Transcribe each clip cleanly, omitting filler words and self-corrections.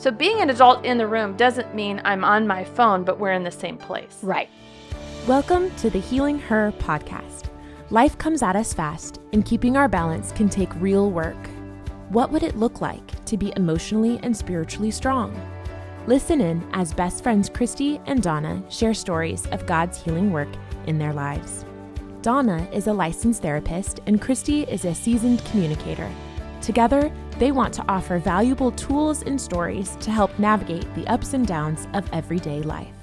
So being an adult in the room doesn't mean I'm on my phone, but we're in the same place. Right. Welcome to the Healing Her podcast. Life comes at us fast, and keeping our balance can take real work. What would it look like to be emotionally and spiritually strong? Listen in as best friends Christi and Donna share stories of God's healing work in their lives. Donna is a licensed therapist, and Christi is a seasoned communicator. Together, they want to offer valuable tools and stories to help navigate the ups and downs of everyday life.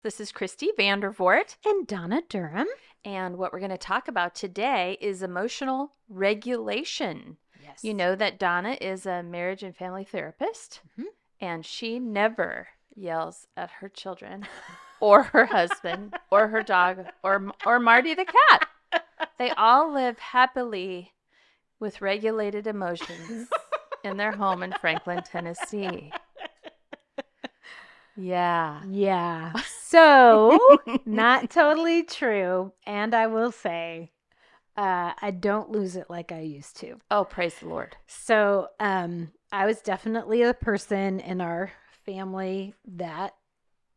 This is Christi Vandervoort. And Donna Durham. And what we're going to talk about today is emotional regulation. Yes. You know that Donna is a marriage and family therapist, and she never yells at her children or her husband or her dog or Marty the cat. They all live happily with regulated emotions in their home in Franklin, Tennessee. Yeah. Yeah. So, not totally true. And I will say, I don't lose it like I used to. Oh, praise the Lord. So, I was definitely the person in our family that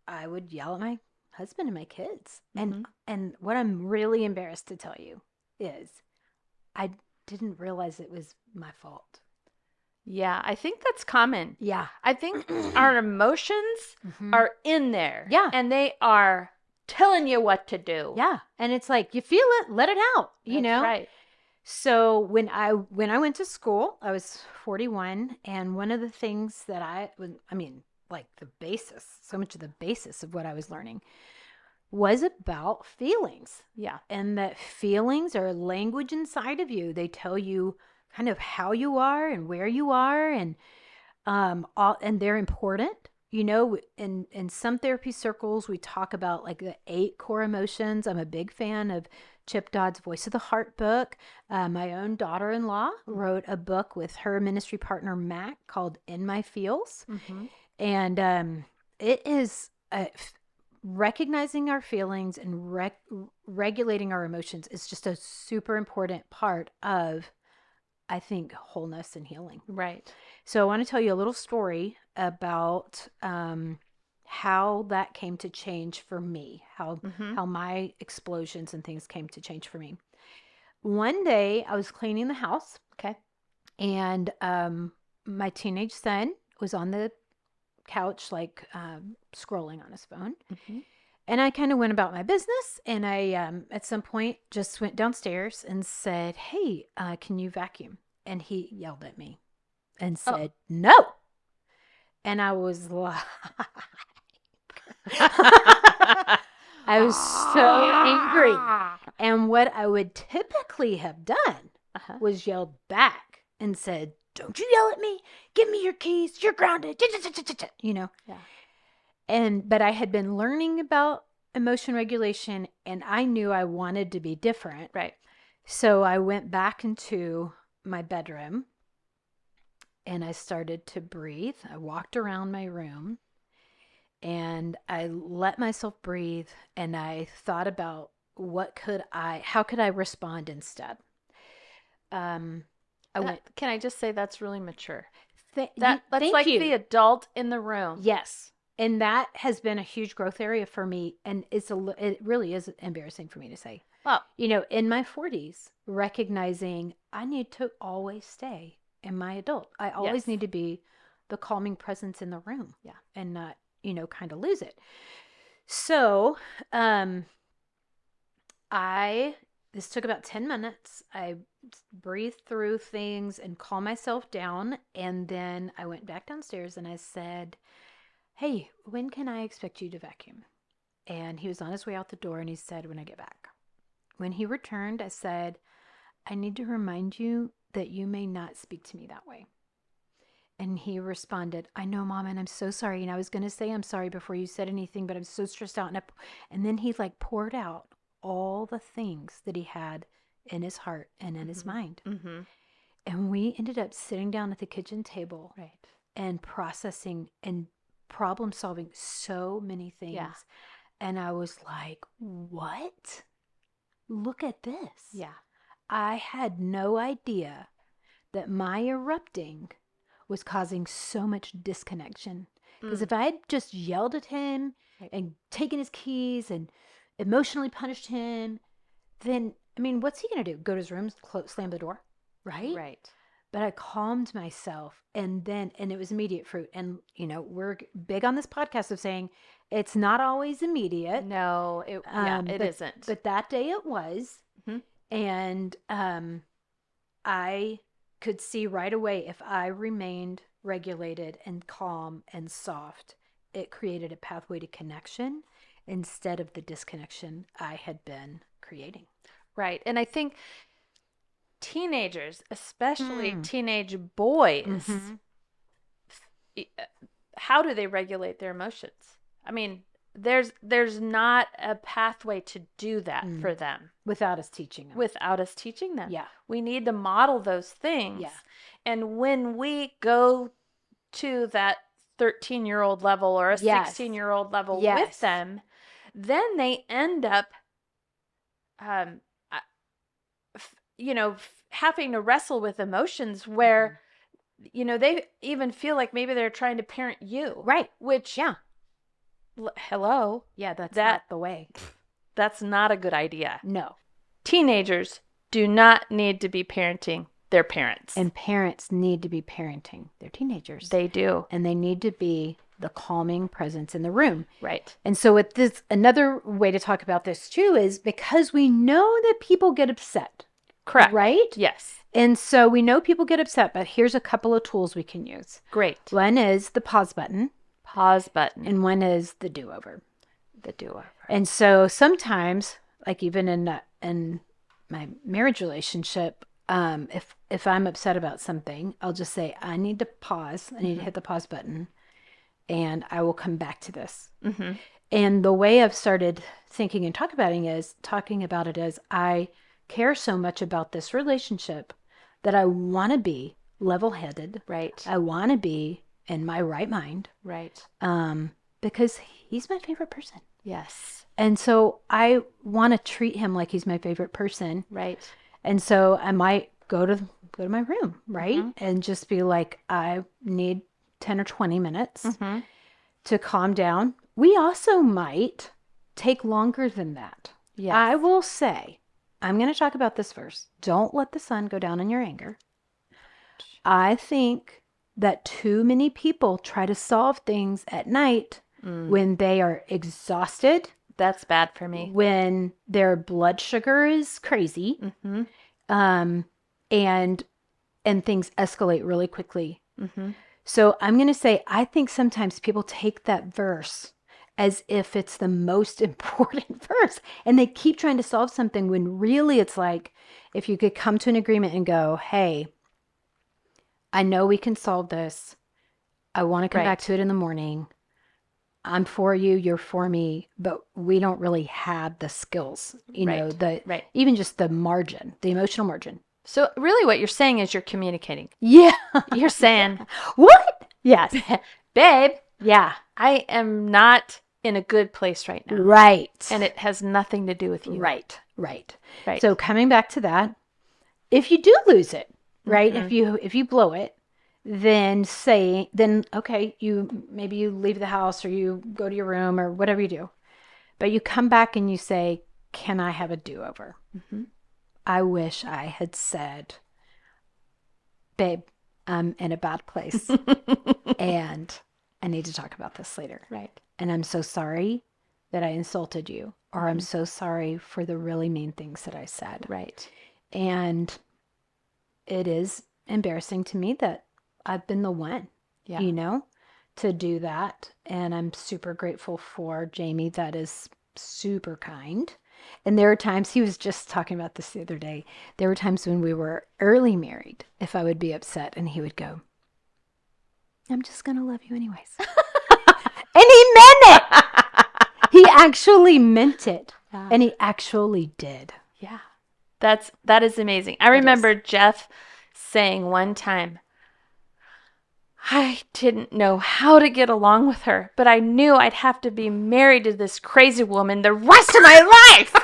I would yell at my husband and my kids. And what I'm really embarrassed to tell you is I didn't realize it was my fault. Yeah, I think that's common. Yeah. I think our emotions are in there. Yeah. And they are telling you what to do. Yeah. And it's like, you feel it, let it out, you know? Right. So when I went to school, I was 41. And one of the things that the basis, so much of the basis of what I was learning was about feelings. Yeah. And that feelings are language inside of you. They tell you kind of how you are and where you are, and they're important. You know, in some therapy circles, we talk about like the 8 core emotions. I'm a big fan of Chip Dodd's Voice of the Heart book. My own daughter-in-law wrote a book with her ministry partner, Mac, called In My Feels. And it is recognizing our feelings and regulating our emotions is just a super important part of, I think, wholeness and healing. Right. So I want to tell you a little story about how that came to change for me, how my explosions and things came to change for me. One day I was cleaning the house. Okay. And my teenage son was on the couch, scrolling on his phone. And I kind of went about my business, and I, at some point, just went downstairs and said, "Hey, can you vacuum?" And he yelled at me and said, "No." And I was like, I was so angry. And what I would typically have done was yelled back and said, "Don't you yell at me. Give me your keys. You're grounded." You know? Yeah. But I had been learning about emotion regulation, and I knew I wanted to be different. Right. So I went back into my bedroom and I started to breathe. I walked around my room and I let myself breathe, and I thought about how could I respond instead? Can I just say that's really mature? That's thank like you. the adult in the room. Yes. And that has been a huge growth area for me. And it really is embarrassing for me to say. Well, you know, in my 40s, recognizing I need to always stay in my adult. I always need to be the calming presence in the room. Yeah. And not, kind of lose it. So, this took about 10 minutes. I breathed through things and calmed myself down. And then I went back downstairs and I said, "Hey, when can I expect you to vacuum?" And he was on his way out the door, and he said, "When I get back." When he returned, I said, "I need to remind you that you may not speak to me that way." And he responded, "I know, Mom, and I'm so sorry. And I was going to say I'm sorry before you said anything, but I'm so stressed out." And then he poured out all the things that he had in his heart and in his mind. And we ended up sitting down at the kitchen table and processing and problem solving so many things. Yeah. And I was like, "What? Look at this." Yeah. I had no idea that my erupting was causing so much disconnection. Because if I had just yelled at him and taken his keys and emotionally punished him, then, I mean, what's he going to do? Go to his room, slam the door? Right? Right. But I calmed myself, and it was immediate fruit. And, we're big on this podcast of saying it's not always immediate. No, it isn't. But that day it was. Mm-hmm. And I could see right away, if I remained regulated and calm and soft, it created a pathway to connection instead of the disconnection I had been creating. Right. And I think teenagers, especially teenage boys, how do they regulate their emotions? I mean, there's not a pathway to do that for them. Without us teaching them. Yeah. We need to model those things. Yeah. And when we go to that 13-year-old level or a 16-year-old level with them, then they end up having to wrestle with emotions where, they even feel like maybe they're trying to parent you. Right. Which, hello. Yeah, that's not the way. That's not a good idea. No. Teenagers do not need to be parenting their parents. And parents need to be parenting their teenagers. They do. And they need to be the calming presence in the room. Right. And so with this, another way to talk about this too is because we know that people get upset. Correct. Right? Yes. And so we know people get upset, but here's a couple of tools we can use. Great. One is the pause button. And one is the do-over. And so sometimes, like even in my marriage relationship, if I'm upset about something, I'll just say, I need to pause. I need to hit the pause button, and I will come back to this. Mm-hmm. And the way I've started thinking and talking about it is I care so much about this relationship that I want to be level-headed. Right. I want to be in my right mind. Right. Because he's my favorite person. Yes. And so I want to treat him like he's my favorite person. Right. And so I might go to my room, right? Mm-hmm. And just be like, I need 10 or 20 minutes to calm down. We also might take longer than that. Yes. I will say, I'm going to talk about this first. Don't let the sun go down in your anger. I think that too many people try to solve things at night when they are exhausted. That's bad for me. When their blood sugar is crazy, and things escalate really quickly. Mm-hmm. So I'm going to say, I think sometimes people take that verse as if it's the most important verse, and they keep trying to solve something when really it's like, if you could come to an agreement and go, hey, I know we can solve this. I want to come back to it in the morning. I'm for you, you're for me, but we don't really have the skills, even just the margin, the emotional margin. So really what you're saying is you're communicating. Yeah. You're saying, what? Yes. Babe. Yeah. I am not in a good place right now. Right. And it has nothing to do with you. Right. So coming back to that, if you do lose it, right? If you blow it, then okay, maybe you leave the house or you go to your room or whatever you do, but you come back and you say, can I have a do-over? Mm-hmm. I wish I had said, babe, I'm in a bad place and I need to talk about this later. Right. And I'm so sorry that I insulted you, or I'm so sorry for the really mean things that I said. Right. And it is embarrassing to me that I've been the one, to do that. And I'm super grateful for Jamie. That is super kind. And there are times, he was just talking about this the other day. There were times when we were early married, if I would be upset and he would go, I'm just going to love you anyways. And he meant it. He actually meant it. Yeah. And he actually did. Yeah. That is amazing. I remember Jeff saying one time, I didn't know how to get along with her, but I knew I'd have to be married to this crazy woman the rest of my life.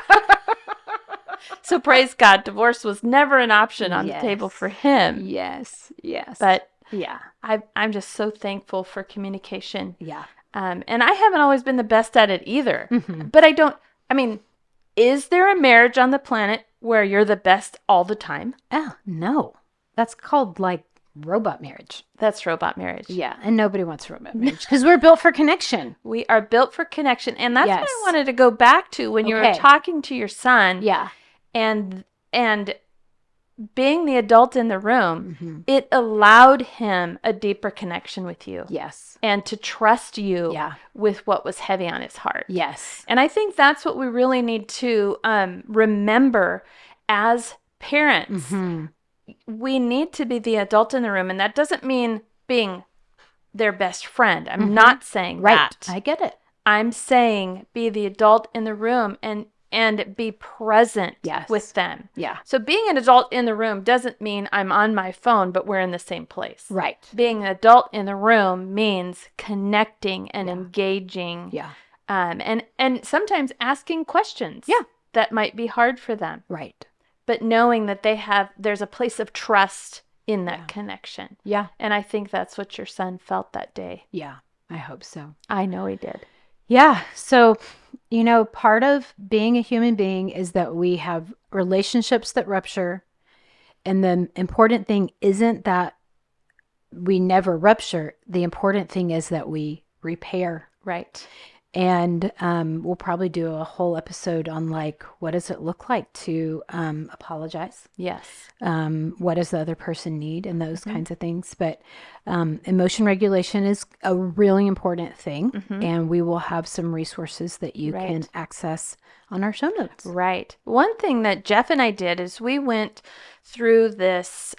So praise God, divorce was never an option on the table for him. Yes. But Yeah. I'm just so thankful for communication. Yeah. And I haven't always been the best at it either. Mm-hmm. But is there a marriage on the planet where you're the best all the time? Oh, no. That's called like robot marriage. That's robot marriage. Yeah. And nobody wants robot marriage because we're built for connection. We are built for connection. And that's what Yes. I wanted to go back to when you were Okay. talking to your son. Yeah. And being the adult in the room, Mm-hmm. it allowed him a deeper connection with you. Yes. And to trust you Yeah. with what was heavy on his heart. Yes. And I think that's what we really need to remember as parents. Mm-hmm. We need to be the adult in the room. And that doesn't mean being their best friend. I'm Mm-hmm. not saying Right. that. I get it. I'm saying be the adult in the room and be present Yes. with them. Yeah. So being an adult in the room doesn't mean I'm on my phone, but we're in the same place. Right. Being an adult in the room means connecting and Yeah. engaging. Yeah. And sometimes asking questions. Yeah. That might be hard for them. Right. But knowing that there's a place of trust in that Yeah. connection. Yeah. And I think that's what your son felt that day. Yeah. I hope so. I know he did. Yeah. So, part of being a human being is that we have relationships that rupture. And the important thing isn't that we never rupture. The important thing is that we repair. Right. And we'll probably do a whole episode on what does it look like to apologize? Yes. What does the other person need and those kinds of things. But emotion regulation is a really important thing. And we will have some resources that you can access on our show notes. Right. One thing that Jeff and I did is we went through this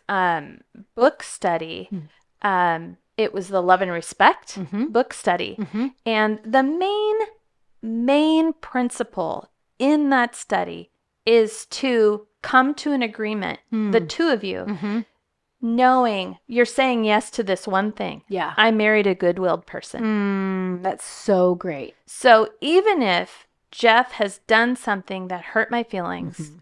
book study. It was the Love and Respect book study. And the main principle in that study is to come to an agreement, the two of you, knowing you're saying yes to this one thing. Yeah. I married a good-willed person. That's so great. So even if Jeff has done something that hurt my feelings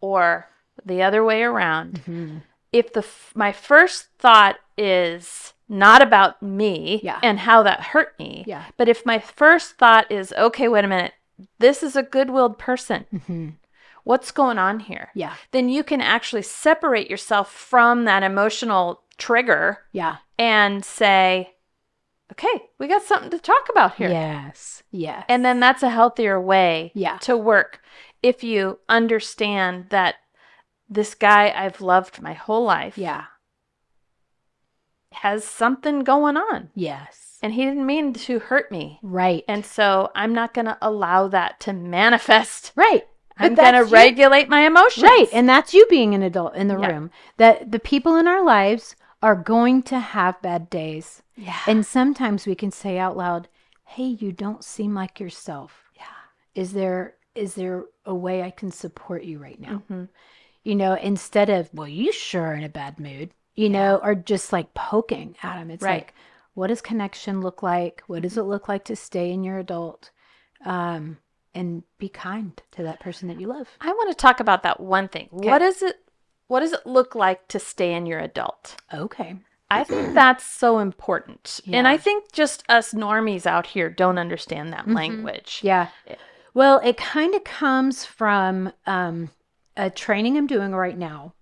or the other way around, if my first thought is not about me and how that hurt me, but if my first thought is, okay, wait a minute, this is a good-willed person. What's going on here? Yeah. Then you can actually separate yourself from that emotional trigger and say, okay, we got something to talk about here. Yes. Yes. And then that's a healthier way Yeah. to work if you understand that this guy I've loved my whole life has something going on. Yes. And he didn't mean to hurt me. Right. And so I'm not going to allow that to manifest. Right. I'm But going to that's you. regulate my emotions. Right. And that's you being an adult in the Yeah. room. That the people in our lives are going to have bad days. Yeah. And sometimes we can say out loud, hey, you don't seem like yourself. Yeah. Is there a way I can support you right now? Mhm. Instead of, well, you sure are in a bad mood, or just like poking at them. It's Right. like, what does connection look like? What does it look like to stay in your adult? And be kind to that person that you love. I want to talk about that one thing. Okay. What does it look like to stay in your adult? Okay. I think that's so important. And Yeah. I think just us normies out here don't understand that language. Yeah. Well, it kind of comes from a training I'm doing right now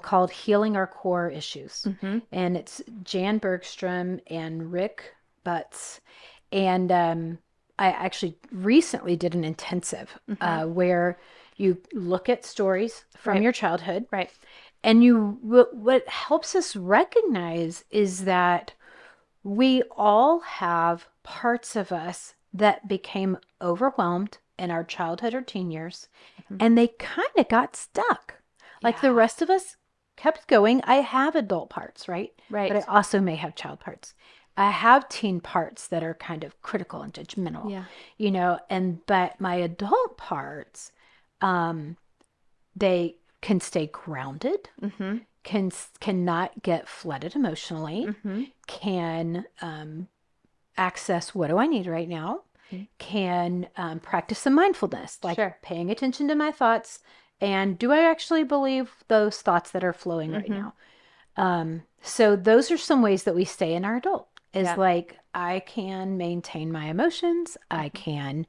called Healing Our Core Issues. And it's Jan Bergstrom and Rick Butts. And I actually recently did an intensive where you look at stories from Right. your childhood. Right. And what helps us recognize is that we all have parts of us that became overwhelmed in our childhood or teen years, and they kind of got stuck. Like the rest of us kept going. I have adult parts, right? Right. But I also may have child parts. I have teen parts that are kind of critical and judgmental, but my adult parts, they can stay grounded, cannot get flooded emotionally, can access what do I need right now, can practice some mindfulness, like Sure. paying attention to my thoughts, and do I actually believe those thoughts that are flowing right now? So those are some ways that we stay in our adult. Is Yeah. like, I can maintain my emotions. I can,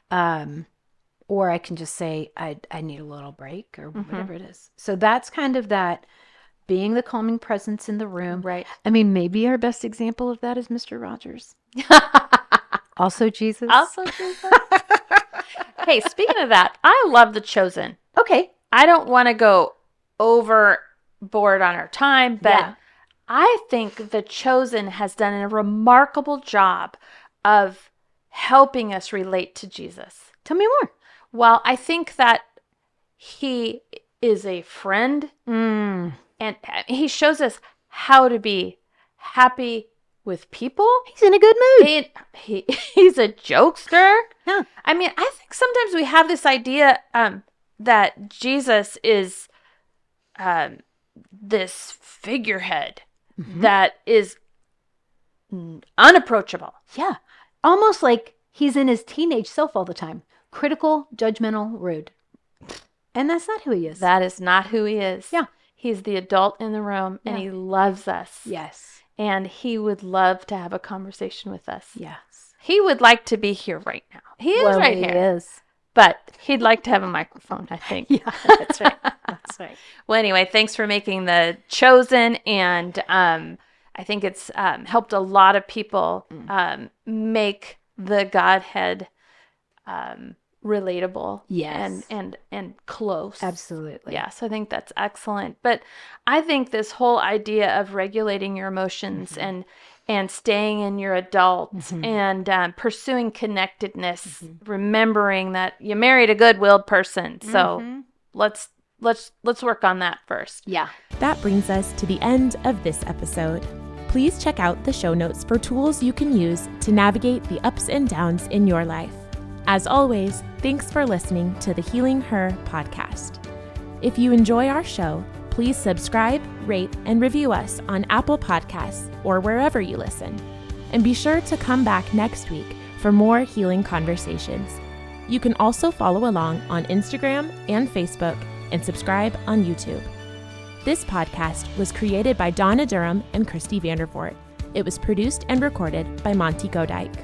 or I can just say, I need a little break or whatever it is. So that's kind of that being the calming presence in the room. Right. I mean, maybe our best example of that is Mr. Rogers. Also Jesus. Also Jesus. Hey, speaking of that, I love The Chosen. Okay. I don't want to go overboard on our time, but Yeah. I think The Chosen has done a remarkable job of helping us relate to Jesus. Tell me more. Well, I think that he is a friend, and he shows us how to be happy with people. He's in a good mood. He's a jokester. Yeah. I mean, I think sometimes we have this idea that Jesus is this figurehead that is unapproachable. Yeah. Almost like he's in his teenage self all the time. Critical, judgmental, rude. And that's not who he is. That is not who he is. Yeah. He's the adult in the room, and he loves us. Yes. And he would love to have a conversation with us. Yes. He would like to be here right now. He is right he here. is. But he'd like to have a microphone, I think. Yeah, that's right. That's right. Well, anyway, thanks for making The Chosen. And I think it's helped a lot of people make the Godhead relatable. Yes. And close. Absolutely. Yeah, so I think that's excellent. But I think this whole idea of regulating your emotions and staying in your adult and pursuing connectedness, remembering that you married a good-willed person. So let's work on that first. Yeah. That brings us to the end of this episode. Please check out the show notes for tools you can use to navigate the ups and downs in your life. As always, thanks for listening to the Healing Her podcast. If you enjoy our show, please subscribe, rate, and review us on Apple Podcasts or wherever you listen. And be sure to come back next week for more healing conversations. You can also follow along on Instagram and Facebook and subscribe on YouTube. This podcast was created by Donna Durham and Christi Vandervoort. It was produced and recorded by Monty Godike.